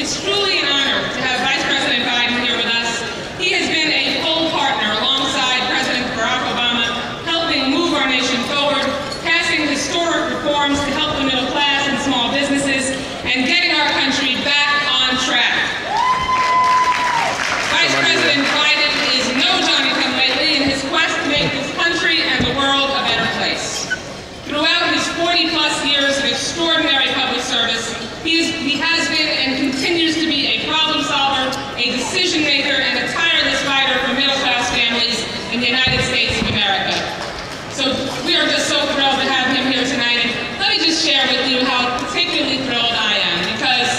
It's truly an honor to have Vice President Biden here with us. He has been a full partner alongside President Barack Obama, helping move our nation forward, passing historic reforms to help the middle class and small businesses, and getting our country back on track. Vice President Biden is no Johnny-come-lately in his quest to make this country and the world a better place. Throughout his 40-plus years of extraordinary public service, he has been and continues to be a problem solver, a decision maker, and a tireless fighter for middle-class families in the United States of America. So we are just so thrilled to have him here tonight. And let me just share with you how particularly thrilled I am, because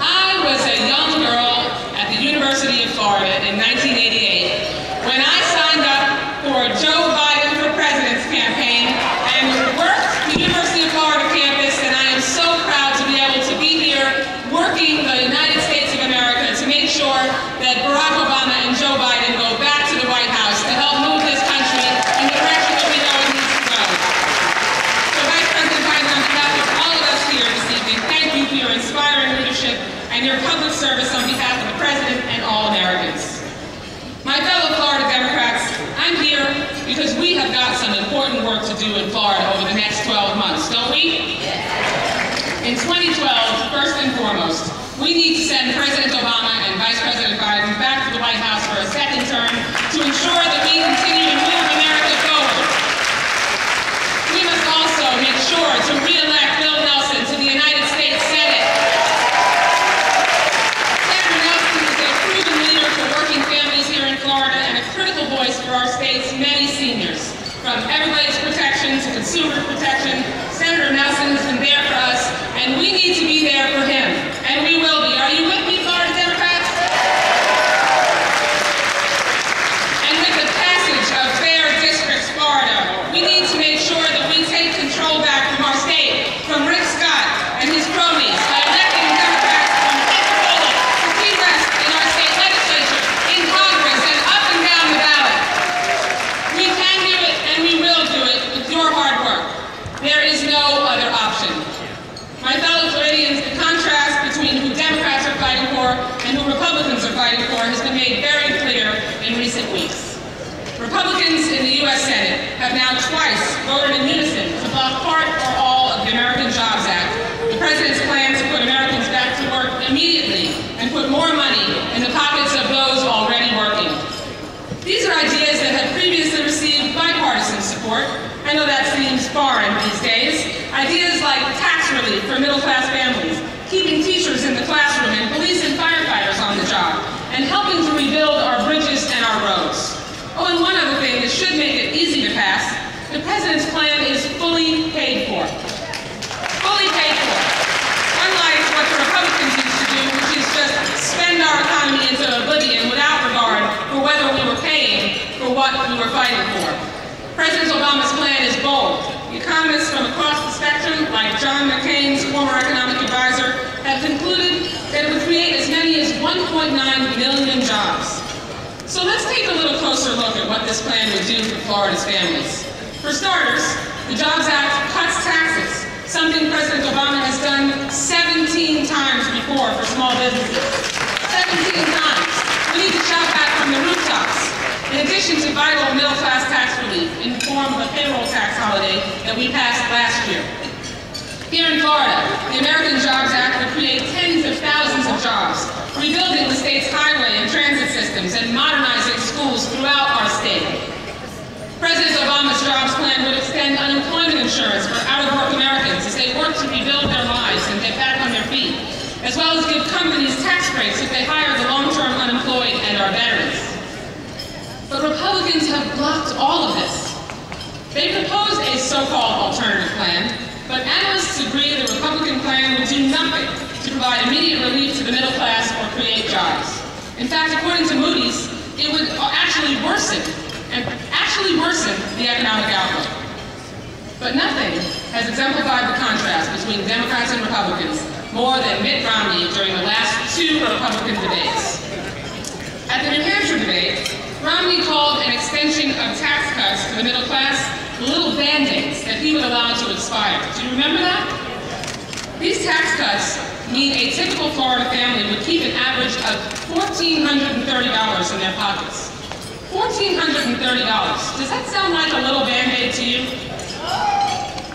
I was a young girl at the University of Florida in 1988 when I signed up for Joe Biden for President's campaign and worked the University of Florida campus, and I am so proud to be able to be here working the United States of America to make sure that Barack Obama and Joe Biden go back to the White House to help move this country in the direction that we know it needs to go. So Vice President Biden, on behalf of all of us here this evening, thank you for your inspiring leadership and your public service on behalf of the President and all Americans. My fellow Florida Democrats, I'm here because we have got some important work to do in Florida over the next 12 months, don't we? In 2012, first and foremost, we need to send President Obama and Vice President Biden back to the White House for a second term to ensure that we continue to move America forward. We must also make sure to re-elect Bill Nelson to the United States Senate. Senator Nelson is a proven leader for working families here in Florida and a critical voice for our state's many seniors. From everybody's protection to consumer protection, Senator Nelson has been there for us, and we need to be there for him. And we will be. Are you with me, Florida Democrats? And with the passage of Fair Districts Florida, we need to make sure that we take control back from our state, from Rick Scott and his cronies, by electing Democrats from Pensacola to Key West in our state legislature, in Congress, and up and down the ballot. We can do it, and we will do it with your hard work. There is no other option. My fellow Floridians, the contrast between who Democrats are fighting for and who Republicans are fighting for has been made very clear in recent weeks. Republicans in the U.S. Senate have now twice voted in unison to block part or all of the American Jobs Act, the President's plan to put Americans back to work immediately and put more money in the pockets of those already working. These are ideas that have previously received bipartisan support. I know that seems foreign these days. Ideas like tax relief for middle-class families, keeping teachers in the classroom and police and firefighters on the job, and helping to rebuild our bridges and our roads. Oh, and one other thing that should make it easy to pass, the President's plan is fully paid for. Fully paid for. Unlike what the Republicans used to do, which is just spend our economy into oblivion without regard for whether we were paying for what we were fighting for. President Obama's plan is bold. Economists from across the spectrum, like John McCain's former economic advisor, have concluded that it would create as many as 1.9 million jobs. So let's take a little closer look at what this plan would do for Florida's families. For starters, the Jobs Act cuts taxes, something President Obama has done 17 times before for small businesses. 17 times. We need to shout back from the rooftops. In addition to vital middle-class tax relief in the form of a payroll tax holiday that we passed last year. Here in Florida, the American Jobs Act would create tens of thousands of jobs, rebuilding the state's highway and transit systems and modernizing schools throughout our state. President Obama's jobs plan would extend unemployment insurance for out-of-work Americans as they work to rebuild their lives and get back on their feet, as well as give companies tax breaks if they hire the long-term unemployed and our veterans. But Republicans have blocked all of this. They proposed a so-called alternative plan, but analysts agree the Republican plan would do nothing to provide immediate relief to the middle class or create jobs. In fact, according to Moody's, it would actually worsen the economic outlook. But nothing has exemplified the contrast between Democrats and Republicans more than Mitt Romney during the last two Republican debates. At the New Hampshire debate, Romney called an extension of tax cuts to the middle class little band-aids that he would allow to expire. Do you remember that? These tax cuts mean a typical Florida family would of $1,430 in their pockets. $1,430. Does that sound like a little Band-Aid to you?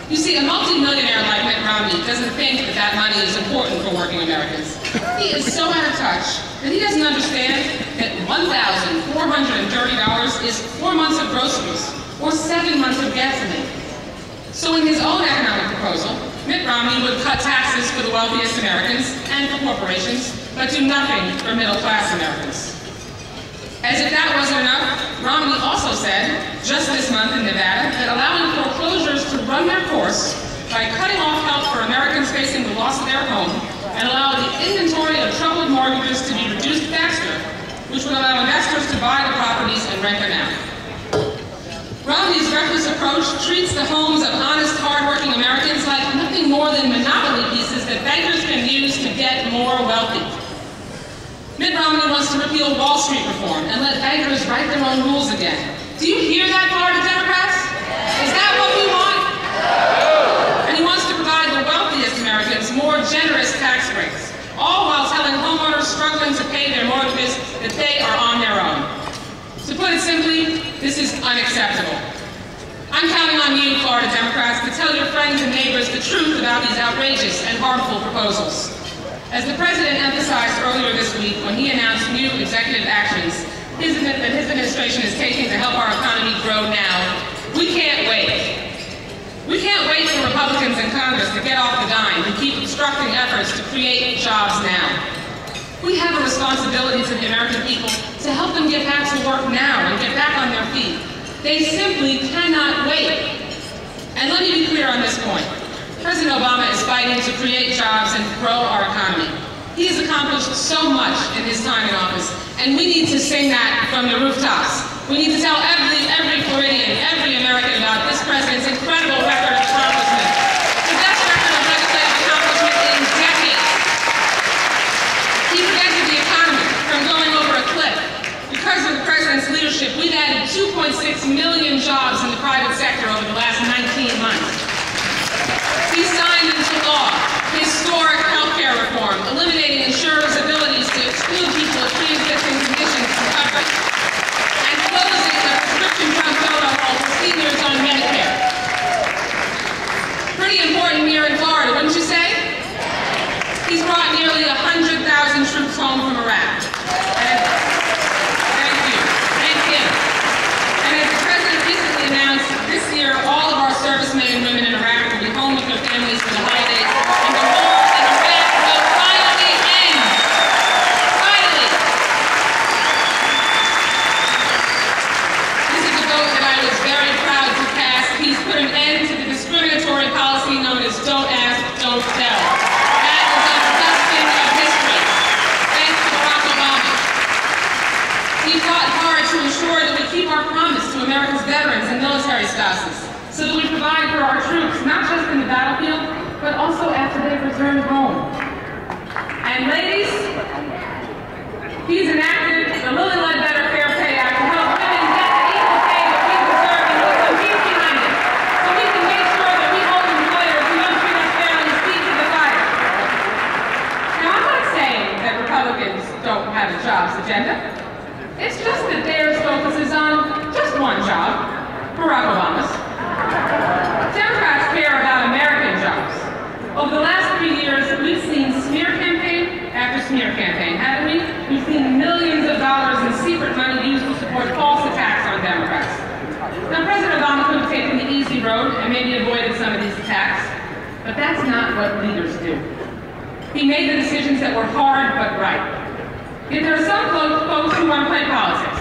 You see, a multi-millionaire like Mitt Romney doesn't think that that money is important for working Americans. He is so out of touch that he doesn't understand that $1,430 is 4 months of groceries or 7 months of gasoline. So in his own economic proposal, Mitt Romney would cut taxes for the wealthiest Americans and for corporations, but do nothing for middle-class Americans. As if that wasn't enough, Romney also said, just this month in Nevada, that allowing foreclosures to run their course by cutting off help for Americans facing the loss of their home and allow the inventory of troubled mortgages to be reduced faster, which would allow investors to buy the properties and rent them out. Romney's reckless approach treats the homes of honest, hard-working Americans like nothing more than monopoly pieces that bankers can use to get more wealthy. Mitt Romney wants to repeal Wall Street reform and let bankers write their own rules again. Do you hear that, Florida Democrats? Is that what we want? And he wants to provide the wealthiest Americans more generous tax breaks, all while telling homeowners struggling to pay their mortgages that they are on their own. To put it simply, this is unacceptable. I'm counting on you, Florida Democrats, to tell your friends and neighbors the truth about these outrageous and harmful proposals. As the President emphasized earlier this week when he announced new executive actions that his administration is taking to help our economy grow now, we can't wait. We can't wait for Republicans in Congress to get off the dime and keep obstructing efforts to create jobs now. We have a responsibility to the American people to help them get back to work now and get back on their feet. They simply cannot wait. And let me be clear on this point. President Obama is fighting to create jobs and grow our economy. He has accomplished so much in his time in office, and we need to sing that from the rooftops. We need to tell every Floridian, every American about this president's incredible record of accomplishment. The best record of legislative accomplishment in decades. He prevented the economy from going over a cliff. Because of the president's leadership, we've added 2.6 million jobs in the private sector over the last 19 months. He signed into law historic health care reform, eliminating insurers' abilities to exclude people with pre-existing conditions from coverage, and closing the prescription drug donor hole for seniors on Medicare. Pretty important here in Florida, wouldn't you say? He's brought nearly 100,000 troops home from Iraq. Thank you. And as the President recently announced, this year all of our servicemen and women in Iraq will be home with their families for the holidays, and the war in Iraq will finally end. Finally! This is a vote that I was very proud to pass. He's put an end to the discriminatory policy known as don't ask, don't tell. That is a dustbin of history. Thanks to Barack Obama. He fought hard to ensure that we keep our promise to America's veterans and military spouses, so that we provide for our troops, not just in the battlefield, but also after they've returned home. And ladies, he's enacted the Lilly Ledbetter Fair Pay Act to help women get the equal pay that we deserve, and we'll compete behind it, so we can make sure that we hold employers who don't treat us fairly feet to the fire. Now, I'm not saying that Republicans don't have a jobs agenda. It's just that theirs focuses on just one job, Barack Obama's. Democrats care about American jobs. Over the last 3 years, we've seen smear campaign after smear campaign, haven't we? We've seen millions of dollars in secret money used to support false attacks on Democrats. Now, President Obama could have taken the easy road and maybe avoided some of these attacks, but that's not what leaders do. He made the decisions that were hard but right. Yet there are some folks who want to play politics.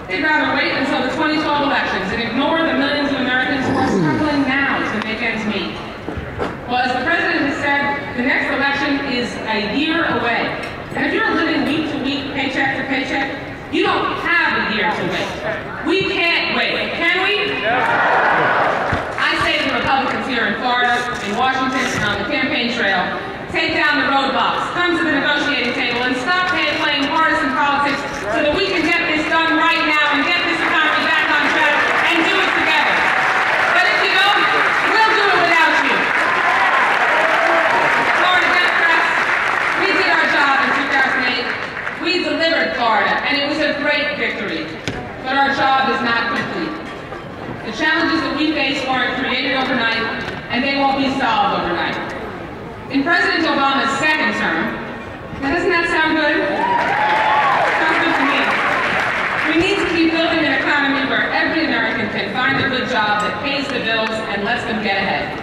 They'd rather wait until the 2012 elections and ignore the millions of Americans who are struggling now to make ends meet. Well, as the President has said, the next election is a year away. And if you're living week to week, paycheck to paycheck, you don't have a year to wait. We can't wait, can we? I say to Republicans here in Florida, in Washington, and on the campaign trail, take down the roadblocks, come to the negotiating table, and stop playing partisan politics so that we can get this done right now and get this economy back on track and do it together. But if you don't, we'll do it without you. Florida Democrats, we did our job in 2008. We job is not complete. The challenges that we face weren't created overnight, and they won't be solved overnight. In President Obama's second term, now doesn't that sound good? Sounds good to me. We need to keep building an economy where every American can find a good job that pays the bills and lets them get ahead.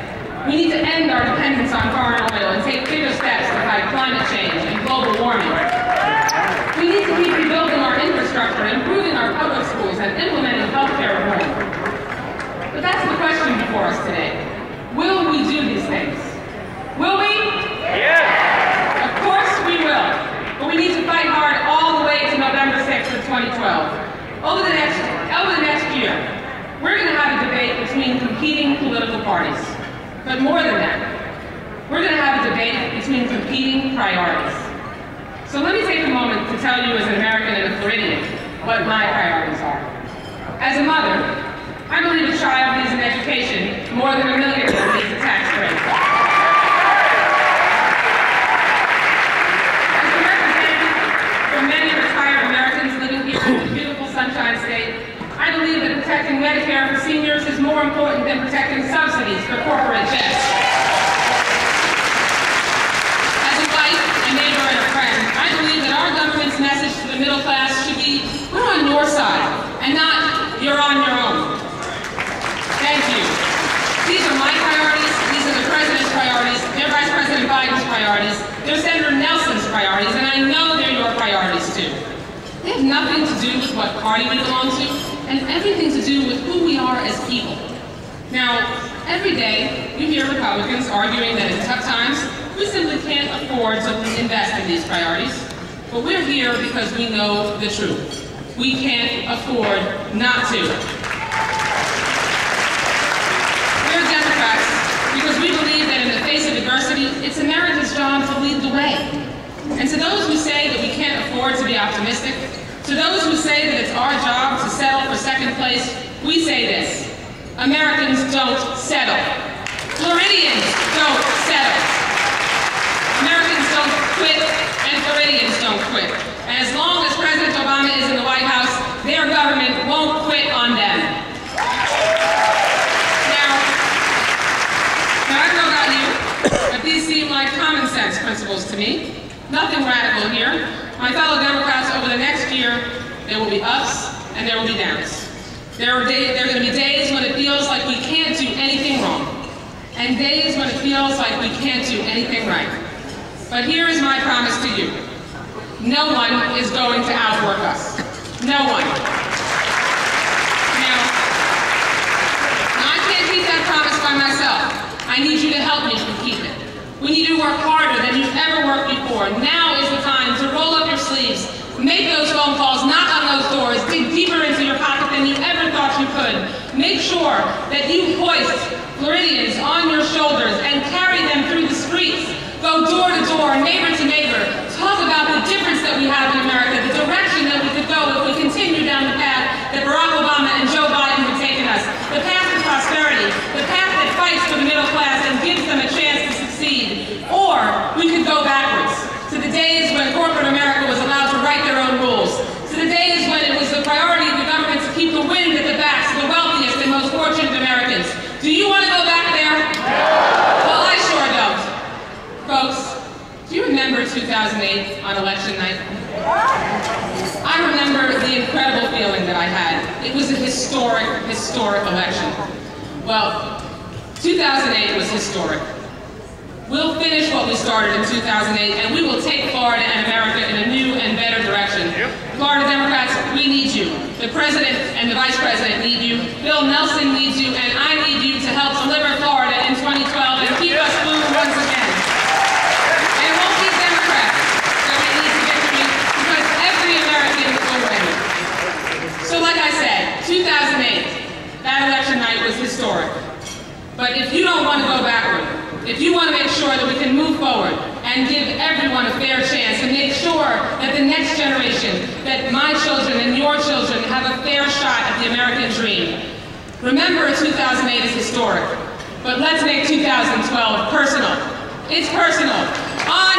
We need to end our dependence on foreign oil and take bigger steps to fight climate change and global warming. We need to keep rebuilding our infrastructure, improving our public schools, and implementing healthcare reform. But that's the question before us today. Will we do these things? Will we? Yes! Of course we will. But we need to fight hard all the way to November 6th of 2012. Over the next year, we're going to have a debate between competing political parties. But more than that, we're going to have a debate between competing priorities. So let me take a moment to tell you as an American and a Floridian what my priorities are. As a mother, I believe a child needs an education more than a millionaire needs a tax break. As a representative for many retired Americans living here in the beautiful Sunshine State, I believe that protecting Medicare for seniors is more important than protecting subsidies for corporate jets. As a wife, a neighbor, and a friend, I believe that our government's message to the middle class should be, we're on your side, and not, you're on your own. Thank you. These are my priorities, these are the President's priorities, they're Vice President Biden's priorities, they're Senator Nelson's priorities, and I know they're your priorities too. They have nothing to do with what party we belong to, and everything to do with who we are as people. Now, every day, you hear Republicans arguing that in tough times, we simply can't afford to invest in these priorities. But we're here because we know the truth. We can't afford not to. We're Democrats because we believe that in the face of adversity, it's America's job to lead the way. And to those who say that we can't afford to be optimistic, to those who say that it's our job to settle for second place, we say this: Americans don't settle. Floridians don't settle. Americans don't quit, and Floridians don't quit. And as long as President Obama is in the White House, their government won't quit on them. Now I don't know about you, but these seem like common sense principles to me. Nothing radical here. My fellow Democrats, over the next year, there will be ups and there will be downs. There are going to be days when it feels like we can't do anything wrong, and days when it feels like we can't do anything right. But here is my promise to you. No one is going to outwork us. No one. Now I can't keep that promise by myself. I need you to help me keep it. We need to work harder than you've ever worked before. Now is the time to roll up your sleeves, make those phone calls, knock on those doors, dig deeper into your pocket than you ever thought you could. Make sure that you hoist Floridians on your shoulders and carry them through the streets. Go door to door, neighbor to neighbor. Talk about the difference that we have in America, the direction that we could go if we continue down the path that Barack Obama and Joe Biden have taken us. The path to prosperity, the path that fights for the middle class and gives them a chance to succeed. Or we could go backwards to the days when corporate America was allowed to write their own rules, to the days when it was the priority of the government to keep the wind at the backs of the wealthiest and most fortunate Americans. Do you want to go back there? Well, I sure don't. Folks, do you remember 2008 on election night? I remember the incredible feeling that I had. It was a historic election. Well, 2008 was historic. We'll finish what we started in 2008, and we will take Florida and America in a new and better direction. Florida Democrats, we need you. The President and the Vice President need you. Bill Nelson needs you, and I need you to help deliver Florida in 2012 and keep us blue once again. And it won't be Democrats that we need to victory, because every American will win. So like I said, 2008, that election night was historic. But if you don't want to go backward, if you want to make sure that we can move forward and give everyone a fair chance and make sure that the next generation, that my children and your children have a fair shot at the American dream, remember 2008 is historic, but let's make 2012 personal. It's personal. On